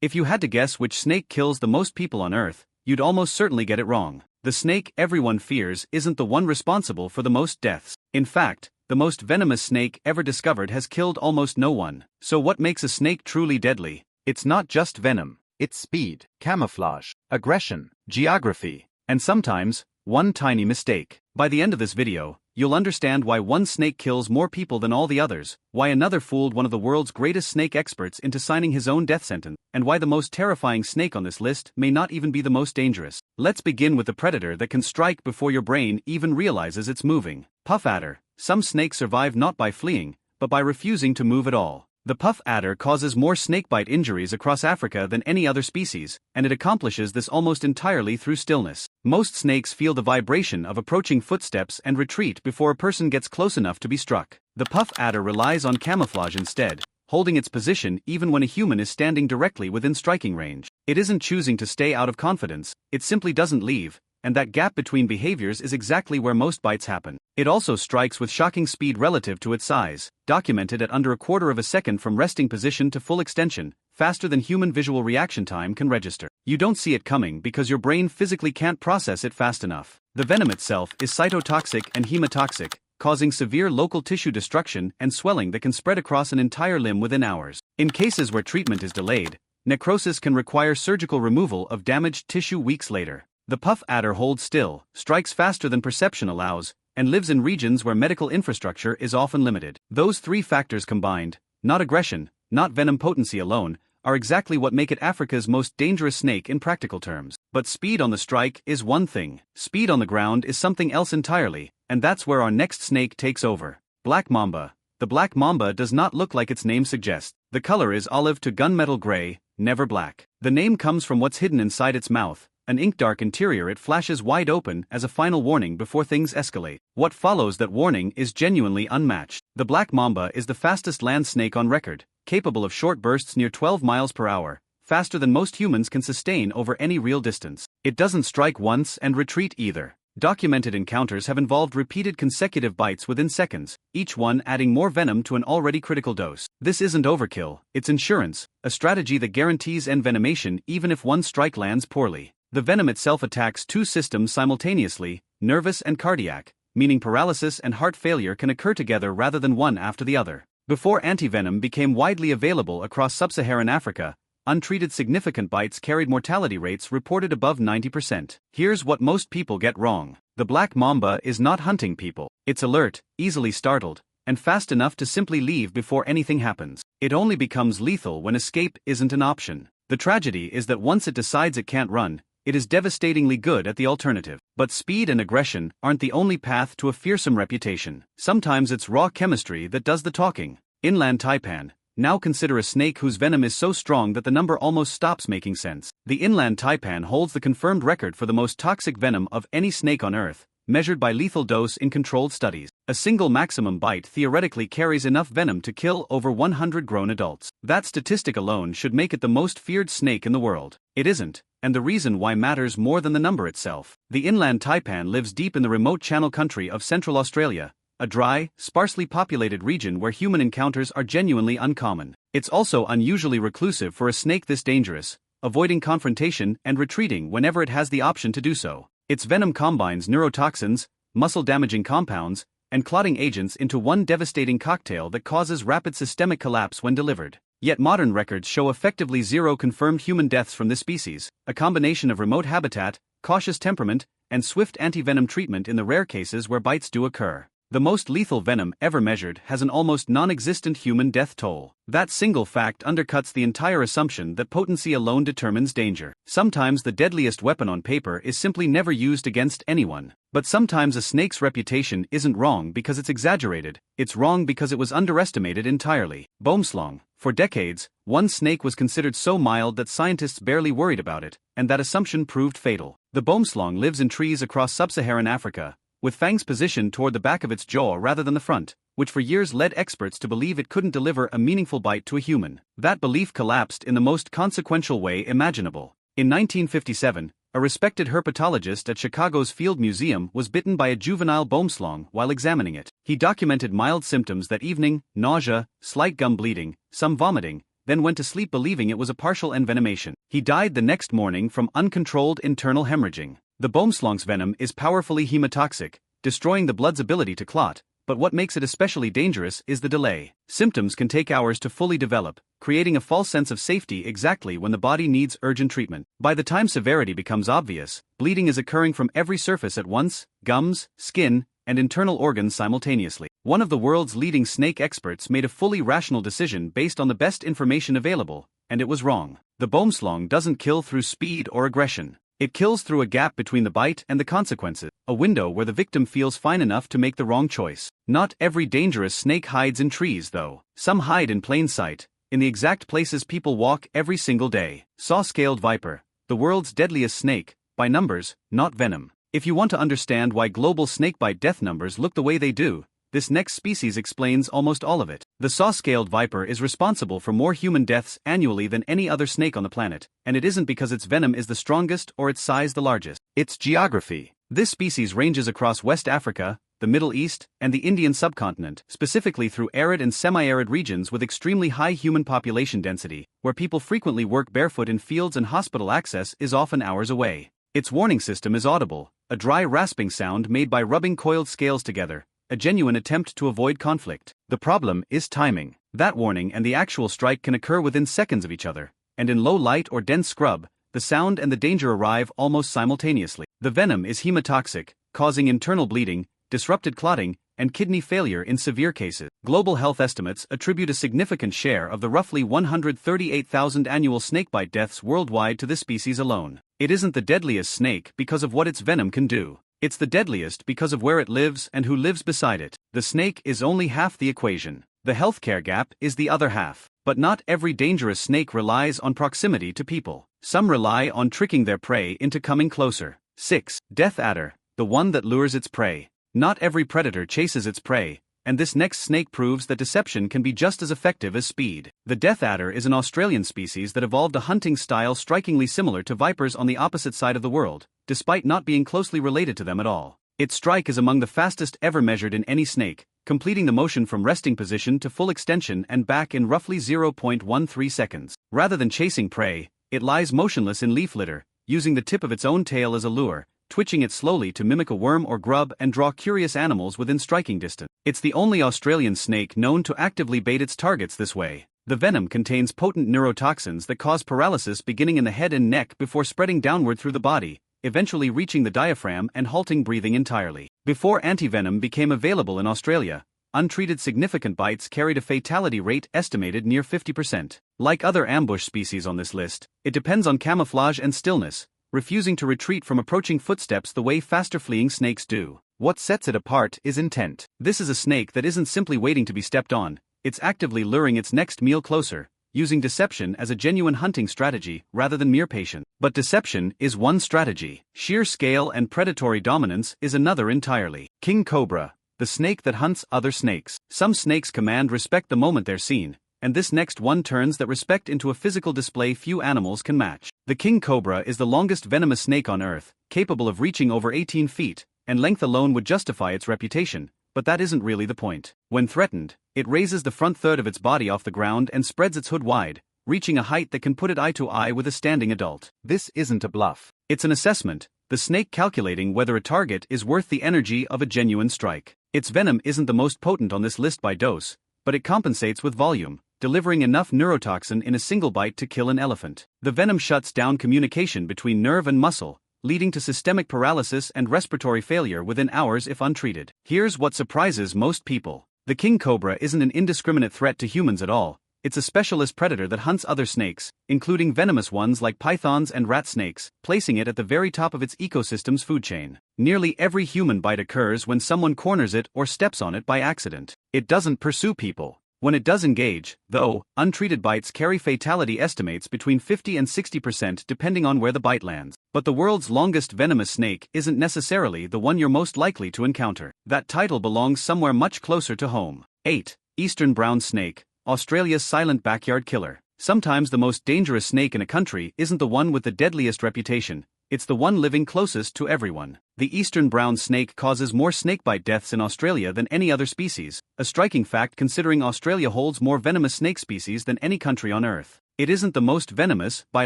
If you had to guess which snake kills the most people on Earth, you'd almost certainly get it wrong. The snake everyone fears isn't the one responsible for the most deaths. In fact, the most venomous snake ever discovered has killed almost no one. So what makes a snake truly deadly? It's not just venom. It's speed, camouflage, aggression, geography, and sometimes, one tiny mistake. By the end of this video, you'll understand why one snake kills more people than all the others, why another fooled one of the world's greatest snake experts into signing his own death sentence, and why the most terrifying snake on this list may not even be the most dangerous. Let's begin with the predator that can strike before your brain even realizes it's moving. Puff adder. Some snakes survive not by fleeing, but by refusing to move at all. The puff adder causes more snakebite injuries across Africa than any other species, and it accomplishes this almost entirely through stillness. Most snakes feel the vibration of approaching footsteps and retreat before a person gets close enough to be struck. The puff adder relies on camouflage instead, holding its position even when a human is standing directly within striking range. It isn't choosing to stay out of confidence, it simply doesn't leave, and that gap between behaviors is exactly where most bites happen. It also strikes with shocking speed relative to its size, documented at under a quarter of a second from resting position to full extension, faster than human visual reaction time can register. You don't see it coming because your brain physically can't process it fast enough. The venom itself is cytotoxic and hemotoxic, causing severe local tissue destruction and swelling that can spread across an entire limb within hours. In cases where treatment is delayed, necrosis can require surgical removal of damaged tissue weeks later. The puff adder holds still, strikes faster than perception allows, and lives in regions where medical infrastructure is often limited. Those three factors combined, not aggression, not venom potency alone, are exactly what make it Africa's most dangerous snake in practical terms. But speed on the strike is one thing. Speed on the ground is something else entirely, and that's where our next snake takes over. Black mamba. The black mamba does not look like its name suggests. The color is olive to gunmetal gray, never black. The name comes from what's hidden inside its mouth. An ink-dark interior it flashes wide open as a final warning before things escalate. What follows that warning is genuinely unmatched. The black mamba is the fastest land snake on record, capable of short bursts near 12 miles per hour, faster than most humans can sustain over any real distance. It doesn't strike once and retreat either. Documented encounters have involved repeated consecutive bites within seconds, each one adding more venom to an already critical dose. This isn't overkill, it's insurance, a strategy that guarantees envenomation even if one strike lands poorly. The venom itself attacks two systems simultaneously, nervous and cardiac, meaning paralysis and heart failure can occur together rather than one after the other. Before antivenom became widely available across sub-Saharan Africa, untreated significant bites carried mortality rates reported above 90%. Here's what most people get wrong. The black mamba is not hunting people. It's alert, easily startled, and fast enough to simply leave before anything happens. It only becomes lethal when escape isn't an option. The tragedy is that once it decides it can't run, it is devastatingly good at the alternative. But speed and aggression aren't the only path to a fearsome reputation. Sometimes it's raw chemistry that does the talking. Inland taipan. Now consider a snake whose venom is so strong that the number almost stops making sense. The inland taipan holds the confirmed record for the most toxic venom of any snake on Earth, measured by lethal dose in controlled studies. A single maximum bite theoretically carries enough venom to kill over 100 grown adults. That statistic alone should make it the most feared snake in the world. It isn't, and the reason why matters more than the number itself. The inland taipan lives deep in the remote Channel Country of Central Australia, a dry, sparsely populated region where human encounters are genuinely uncommon. It's also unusually reclusive for a snake this dangerous, avoiding confrontation and retreating whenever it has the option to do so. Its venom combines neurotoxins, muscle-damaging compounds, and clotting agents into one devastating cocktail that causes rapid systemic collapse when delivered. Yet modern records show effectively zero confirmed human deaths from this species, a combination of remote habitat, cautious temperament, and swift antivenom treatment in the rare cases where bites do occur. The most lethal venom ever measured has an almost non-existent human death toll. That single fact undercuts the entire assumption that potency alone determines danger. Sometimes the deadliest weapon on paper is simply never used against anyone. But sometimes a snake's reputation isn't wrong because it's exaggerated, it's wrong because it was underestimated entirely. Boomslang. For decades, one snake was considered so mild that scientists barely worried about it, and that assumption proved fatal. The boomslang lives in trees across sub-Saharan Africa, with fangs positioned toward the back of its jaw rather than the front, which for years led experts to believe it couldn't deliver a meaningful bite to a human. That belief collapsed in the most consequential way imaginable. In 1957, a respected herpetologist at Chicago's Field Museum was bitten by a juvenile boomslang while examining it. He documented mild symptoms that evening: nausea, slight gum bleeding, some vomiting, then went to sleep believing it was a partial envenomation. He died the next morning from uncontrolled internal hemorrhaging. The boomslang's venom is powerfully hemotoxic, destroying the blood's ability to clot, but what makes it especially dangerous is the delay. Symptoms can take hours to fully develop, creating a false sense of safety exactly when the body needs urgent treatment. By the time severity becomes obvious, bleeding is occurring from every surface at once: gums, skin, and internal organs simultaneously. One of the world's leading snake experts made a fully rational decision based on the best information available, and it was wrong. The boomslang doesn't kill through speed or aggression. It kills through a gap between the bite and the consequences, a window where the victim feels fine enough to make the wrong choice. Not every dangerous snake hides in trees though. Some hide in plain sight, in the exact places people walk every single day. Saw-scaled viper, the world's deadliest snake, by numbers, not venom. If you want to understand why global snakebite death numbers look the way they do, this next species explains almost all of it. The saw-scaled viper is responsible for more human deaths annually than any other snake on the planet, and it isn't because its venom is the strongest or its size the largest. It's geography. This species ranges across West Africa, the Middle East, and the Indian subcontinent, specifically through arid and semi-arid regions with extremely high human population density, where people frequently work barefoot in fields and hospital access is often hours away. Its warning system is audible, a dry rasping sound made by rubbing coiled scales together, a genuine attempt to avoid conflict. The problem is timing. That warning and the actual strike can occur within seconds of each other, and in low light or dense scrub, the sound and the danger arrive almost simultaneously. The venom is hemotoxic, causing internal bleeding, disrupted clotting, and kidney failure in severe cases. Global health estimates attribute a significant share of the roughly 138,000 annual snakebite deaths worldwide to this species alone. It isn't the deadliest snake because of what its venom can do. It's the deadliest because of where it lives and who lives beside it. The snake is only half the equation. The healthcare gap is the other half. But not every dangerous snake relies on proximity to people. Some rely on tricking their prey into coming closer. 6. Death adder, the one that lures its prey. Not every predator chases its prey, and this next snake proves that deception can be just as effective as speed. The death adder is an Australian species that evolved a hunting style strikingly similar to vipers on the opposite side of the world, despite not being closely related to them at all. Its strike is among the fastest ever measured in any snake, completing the motion from resting position to full extension and back in roughly 0.13 seconds. Rather than chasing prey, it lies motionless in leaf litter, using the tip of its own tail as a lure, twitching it slowly to mimic a worm or grub and draw curious animals within striking distance. It's the only Australian snake known to actively bait its targets this way. The venom contains potent neurotoxins that cause paralysis beginning in the head and neck before spreading downward through the body, eventually reaching the diaphragm and halting breathing entirely. Before antivenom became available in Australia, untreated significant bites carried a fatality rate estimated near 50%. Like other ambush species on this list, it depends on camouflage and stillness, refusing to retreat from approaching footsteps the way faster fleeing snakes do. What sets it apart is intent. This is a snake that isn't simply waiting to be stepped on, it's actively luring its next meal closer, using deception as a genuine hunting strategy rather than mere patience. But deception is one strategy. Sheer scale and predatory dominance is another entirely. King cobra, the snake that hunts other snakes. Some snakes command respect the moment they're seen, and this next one turns that respect into a physical display few animals can match. The king cobra is the longest venomous snake on Earth, capable of reaching over 18 feet, and length alone would justify its reputation, but that isn't really the point. When threatened, it raises the front third of its body off the ground and spreads its hood wide, reaching a height that can put it eye to eye with a standing adult. This isn't a bluff. It's an assessment, the snake calculating whether a target is worth the energy of a genuine strike. Its venom isn't the most potent on this list by dose, but it compensates with volume, delivering enough neurotoxin in a single bite to kill an elephant. The venom shuts down communication between nerve and muscle, leading to systemic paralysis and respiratory failure within hours if untreated. Here's what surprises most people. The king cobra isn't an indiscriminate threat to humans at all. It's a specialist predator that hunts other snakes, including venomous ones like pythons and rat snakes, placing it at the very top of its ecosystem's food chain. Nearly every human bite occurs when someone corners it or steps on it by accident. It doesn't pursue people. When it does engage, though, untreated bites carry fatality estimates between 50 and 60% depending on where the bite lands. But the world's longest venomous snake isn't necessarily the one you're most likely to encounter. That title belongs somewhere much closer to home. 8. Eastern brown snake, Australia's silent backyard killer. Sometimes the most dangerous snake in a country isn't the one with the deadliest reputation, it's the one living closest to everyone. The eastern brown snake causes more snakebite deaths in Australia than any other species, a striking fact considering Australia holds more venomous snake species than any country on Earth. It isn't the most venomous by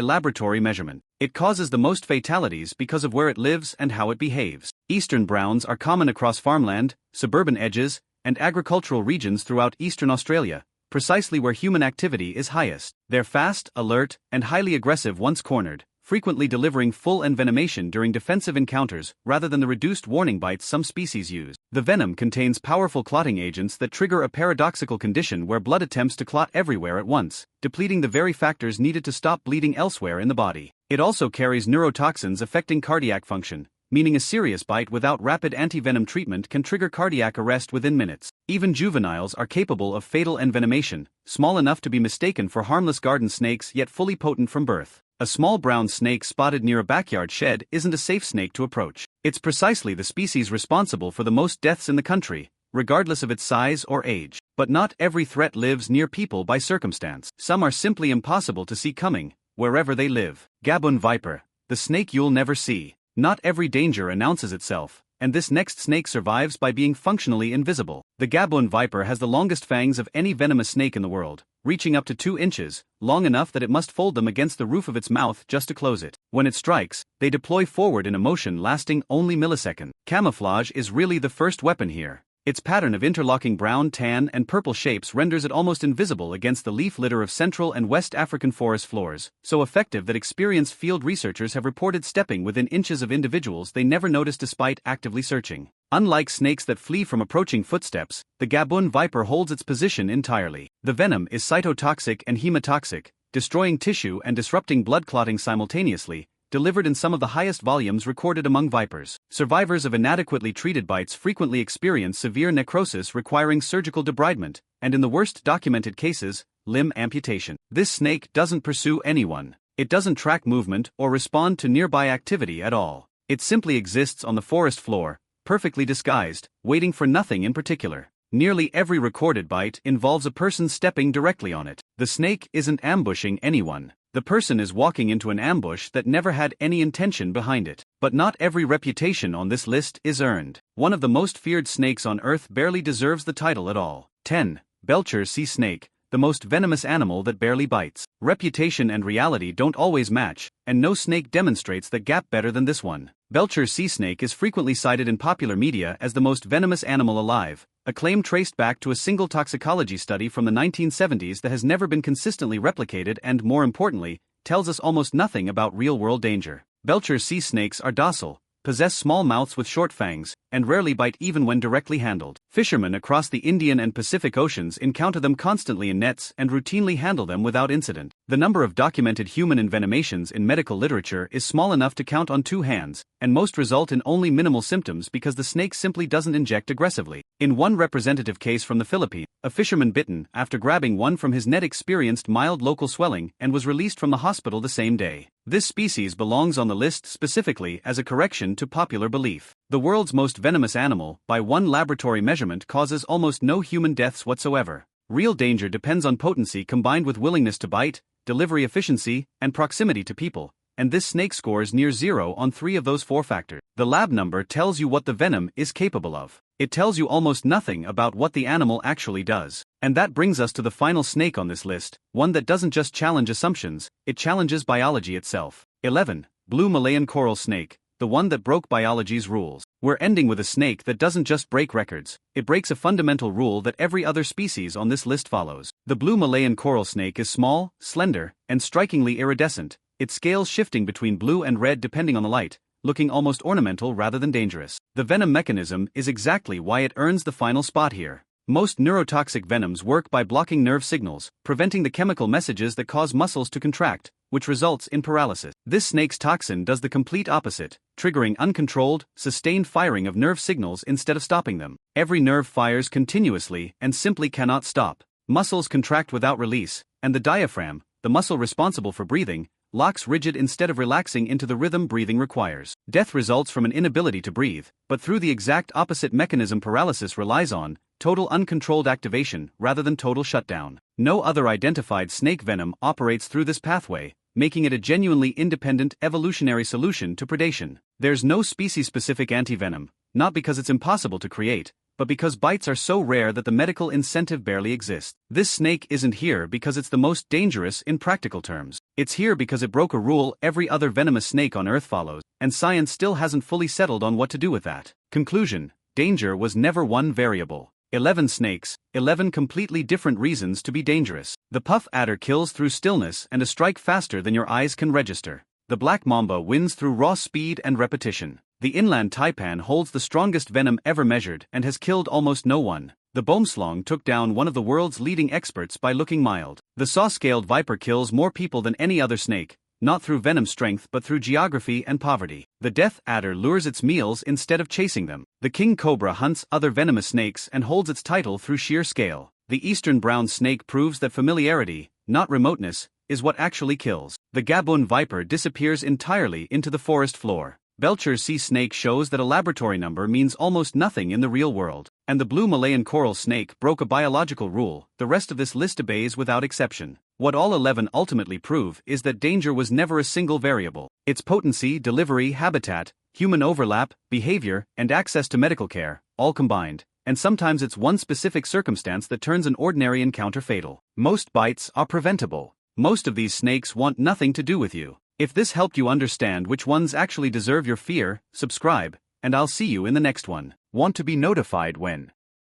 laboratory measurement. It causes the most fatalities because of where it lives and how it behaves. Eastern browns are common across farmland, suburban edges, and agricultural regions throughout eastern Australia, precisely where human activity is highest. They're fast, alert, and highly aggressive once cornered, frequently delivering full envenomation during defensive encounters rather than the reduced warning bites some species use. The venom contains powerful clotting agents that trigger a paradoxical condition where blood attempts to clot everywhere at once, depleting the very factors needed to stop bleeding elsewhere in the body. It also carries neurotoxins affecting cardiac function, meaning a serious bite without rapid antivenom treatment can trigger cardiac arrest within minutes. Even juveniles are capable of fatal envenomation, small enough to be mistaken for harmless garden snakes yet fully potent from birth. A small brown snake spotted near a backyard shed isn't a safe snake to approach. It's precisely the species responsible for the most deaths in the country, regardless of its size or age. But not every threat lives near people by circumstance. Some are simply impossible to see coming, wherever they live. Gaboon viper, the snake you'll never see. Not every danger announces itself, and this next snake survives by being functionally invisible. The Gaboon viper has the longest fangs of any venomous snake in the world, reaching up to 2 inches, long enough that it must fold them against the roof of its mouth just to close it. When it strikes, they deploy forward in a motion lasting only milliseconds. Camouflage is really the first weapon here. Its pattern of interlocking brown, tan, and purple shapes renders it almost invisible against the leaf litter of Central and West African forest floors, so effective that experienced field researchers have reported stepping within inches of individuals they never noticed despite actively searching. Unlike snakes that flee from approaching footsteps, the Gaboon viper holds its position entirely. The venom is cytotoxic and hemotoxic, destroying tissue and disrupting blood clotting simultaneously, delivered in some of the highest volumes recorded among vipers. Survivors of inadequately treated bites frequently experience severe necrosis requiring surgical debridement, and in the worst documented cases, limb amputation. This snake doesn't pursue anyone. It doesn't track movement or respond to nearby activity at all. It simply exists on the forest floor, perfectly disguised, waiting for nothing in particular. Nearly every recorded bite involves a person stepping directly on it. The snake isn't ambushing anyone. The person is walking into an ambush that never had any intention behind it. But not every reputation on this list is earned. One of the most feared snakes on Earth barely deserves the title at all. 10. Belcher's sea snake, the most venomous animal that barely bites. Reputation and reality don't always match, and no snake demonstrates that gap better than this one. Belcher's sea snake is frequently cited in popular media as the most venomous animal alive, a claim traced back to a single toxicology study from the 1970s that has never been consistently replicated and, more importantly, tells us almost nothing about real-world danger. Belcher's sea snakes are docile, possess small mouths with short fangs, and rarely bite even when directly handled. Fishermen across the Indian and Pacific Oceans encounter them constantly in nets and routinely handle them without incident. The number of documented human envenomations in medical literature is small enough to count on 2 hands, and most result in only minimal symptoms because the snake simply doesn't inject aggressively. In one representative case from the Philippines, a fisherman bitten after grabbing one from his net experienced mild local swelling and was released from the hospital the same day. This species belongs on the list specifically as a correction to popular belief. The world's most venomous animal, by one laboratory measurement, causes almost no human deaths whatsoever. Real danger depends on potency combined with willingness to bite, delivery efficiency, and proximity to people, and this snake scores near 0 on 3 of those 4 factors. The lab number tells you what the venom is capable of. It tells you almost nothing about what the animal actually does. And that brings us to the final snake on this list, one that doesn't just challenge assumptions, it challenges biology itself. 11. Blue Malayan coral snake, the one that broke biology's rules. We're ending with a snake that doesn't just break records, it breaks a fundamental rule that every other species on this list follows. The blue Malayan coral snake is small, slender, and strikingly iridescent, its scales shifting between blue and red depending on the light, looking almost ornamental rather than dangerous. The venom mechanism is exactly why it earns the final spot here. Most neurotoxic venoms work by blocking nerve signals, preventing the chemical messages that cause muscles to contract, which results in paralysis. This snake's toxin does the complete opposite, triggering uncontrolled, sustained firing of nerve signals instead of stopping them. Every nerve fires continuously and simply cannot stop. Muscles contract without release, and the diaphragm, the muscle responsible for breathing, locks rigid instead of relaxing into the rhythm breathing requires. Death results from an inability to breathe, but through the exact opposite mechanism paralysis relies on, total uncontrolled activation rather than total shutdown. No other identified snake venom operates through this pathway, making it a genuinely independent evolutionary solution to predation. There's no species-specific antivenom, not because it's impossible to create, but because bites are so rare that the medical incentive barely exists. This snake isn't here because it's the most dangerous in practical terms. It's here because it broke a rule every other venomous snake on Earth follows, and science still hasn't fully settled on what to do with that. Conclusion: danger was never one variable. 11 snakes, 11 completely different reasons to be dangerous. The puff adder kills through stillness and a strike faster than your eyes can register. The black mamba wins through raw speed and repetition. The inland taipan holds the strongest venom ever measured and has killed almost no one. The boomslong took down one of the world's leading experts by looking mild. The saw-scaled viper kills more people than any other snake, not through venom strength but through geography and poverty. The death adder lures its meals instead of chasing them. The king cobra hunts other venomous snakes and holds its title through sheer scale. The eastern brown snake proves that familiarity, not remoteness, is what actually kills. The Gabon viper disappears entirely into the forest floor. Belcher's sea snake shows that a laboratory number means almost nothing in the real world. And the blue Malayan coral snake broke a biological rule. The rest of this list obeys without exception. What all 11 ultimately prove is that danger was never a single variable. Its potency, delivery, habitat, human overlap, behavior, and access to medical care, all combined. And sometimes it's one specific circumstance that turns an ordinary encounter fatal. Most bites are preventable. Most of these snakes want nothing to do with you. If this helped you understand which ones actually deserve your fear, subscribe, and I'll see you in the next one. Want to be notified when